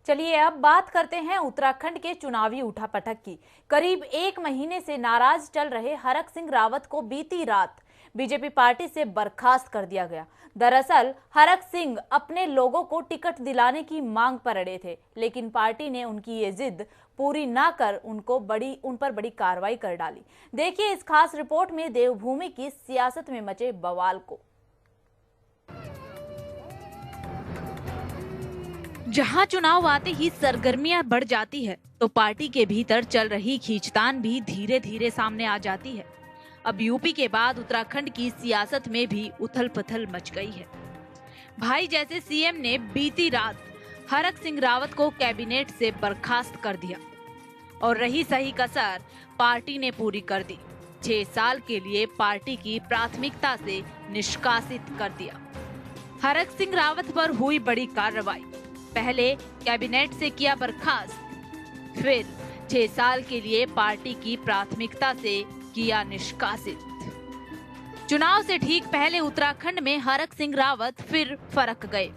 चलिए अब बात करते हैं उत्तराखंड के चुनावी उठापटक की। करीब एक महीने से नाराज चल रहे हरक सिंह रावत को बीती रात बीजेपी पार्टी से बर्खास्त कर दिया गया। दरअसल हरक सिंह अपने लोगों को टिकट दिलाने की मांग पर अड़े थे, लेकिन पार्टी ने उनकी ये जिद पूरी ना कर उन पर बड़ी कार्रवाई कर डाली। देखिए इस खास रिपोर्ट में देवभूमि की सियासत में मचे बवाल को। जहां चुनाव आते ही सरगर्मियां बढ़ जाती है, तो पार्टी के भीतर चल रही खींचतान भी धीरे धीरे सामने आ जाती है। अब यूपी के बाद उत्तराखंड की सियासत में भी उथल पुथल मच गई है। भाई जैसे सीएम ने बीती रात हरक सिंह रावत को कैबिनेट से बर्खास्त कर दिया और रही सही कसर पार्टी ने पूरी कर दी। 6 साल के लिए पार्टी की प्राथमिकता से निष्कासित कर दिया। हरक सिंह रावत पर हुई बड़ी कार्रवाई। पहले कैबिनेट से किया बर्खास्त, फिर 6 साल के लिए पार्टी की प्राथमिकता से किया निष्कासित। चुनाव से ठीक पहले उत्तराखंड में हरक सिंह रावत फिर फरक गए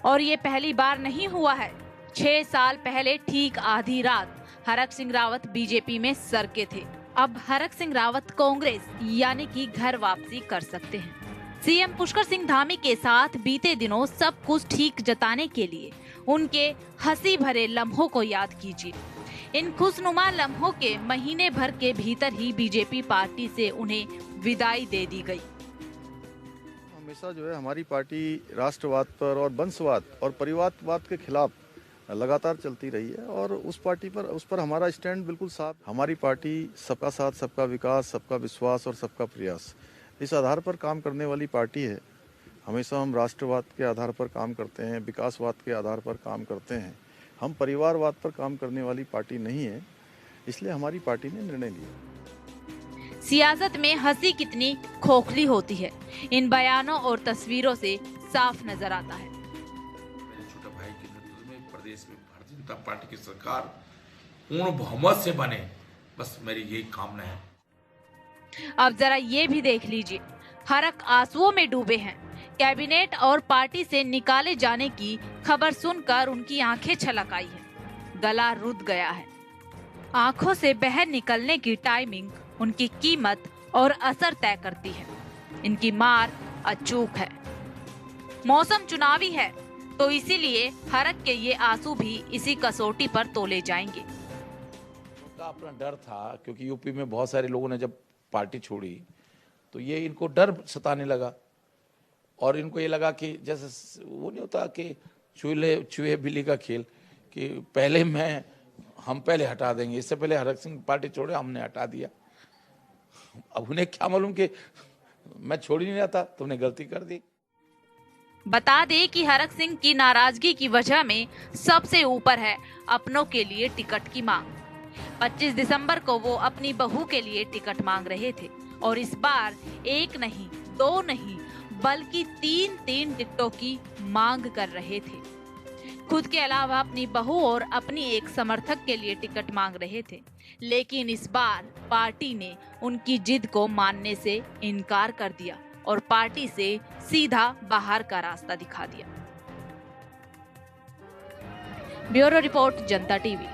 और ये पहली बार नहीं हुआ है। 6 साल पहले ठीक आधी रात हरक सिंह रावत बीजेपी में सरके थे। अब हरक सिंह रावत कांग्रेस यानी कि घर वापसी कर सकते हैं। सीएम पुष्कर सिंह धामी के साथ बीते दिनों सब कुछ ठीक जताने के लिए उनके हंसी भरे लम्हों को याद कीजिए। इन खुशनुमा लम्हों के महीने भर के भीतर ही बीजेपी पार्टी से उन्हें विदाई दे दी गई। हमेशा जो है हमारी पार्टी राष्ट्रवाद पर और वंशवाद और परिवारवाद के खिलाफ लगातार चलती रही है और उस पर हमारा स्टैंड बिल्कुल साफ। हमारी पार्टी सबका साथ, सबका विकास, सबका विश्वास और सबका प्रयास, इस आधार पर काम करने वाली पार्टी है। हमेशा हम राष्ट्रवाद के आधार पर काम करते हैं, विकासवाद के आधार पर काम करते हैं। हम परिवारवाद पर काम करने वाली पार्टी नहीं है, इसलिए हमारी पार्टी ने निर्णय लिया। सियासत में हंसी कितनी खोखली होती है, इन बयानों और तस्वीरों से साफ नजर आता है। मेरे छोटे भाई के नेतृत्व में प्रदेश में भारतीय जनता पार्टी की सरकार पूर्ण बहुमत से बने, बस मेरी यही कामना है। अब जरा ये भी देख लीजिए, हरक आंसुओं में डूबे हैं। कैबिनेट और पार्टी से निकाले जाने की खबर सुनकर उनकी आंखें छलक आई है, गला रुध गया है। आंखों से बह निकलने की टाइमिंग उनकी कीमत और असर तय करती है। इनकी मार अचूक है। मौसम चुनावी है, तो इसीलिए हरक के ये आंसू भी इसी कसौटी पर तोले जाएंगे। उनका अपना डर था, क्योंकि यूपी में बहुत सारे लोगों ने जब पार्टी छोड़ी तो ये इनको डर सताने लगा और इनको ये लगा कि जैसे वो नहीं होता कि चूहे बिल्ली का खेल, कि हम पहले हटा देंगे। इससे पहले हरक सिंह पार्टी छोड़े, हमने हटा दिया। अब उन्हें क्या मालूम कि मैं छोड़ ही नहीं रहा था, तुमने गलती कर दी। बता दे कि हरक सिंह की नाराजगी की वजह में सबसे ऊपर है अपनों के लिए टिकट की मांग। 25 दिसंबर को वो अपनी बहू के लिए टिकट मांग रहे थे और इस बार 1 नहीं 2 नहीं बल्कि 3 टिकटों की मांग कर रहे थे। खुद के अलावा अपनी बहू और अपनी एक समर्थक के लिए टिकट मांग रहे थे, लेकिन इस बार पार्टी ने उनकी जिद को मानने से इनकार कर दिया और पार्टी से सीधा बाहर का रास्ता दिखा दिया। ब्यूरो रिपोर्ट, जनता टीवी।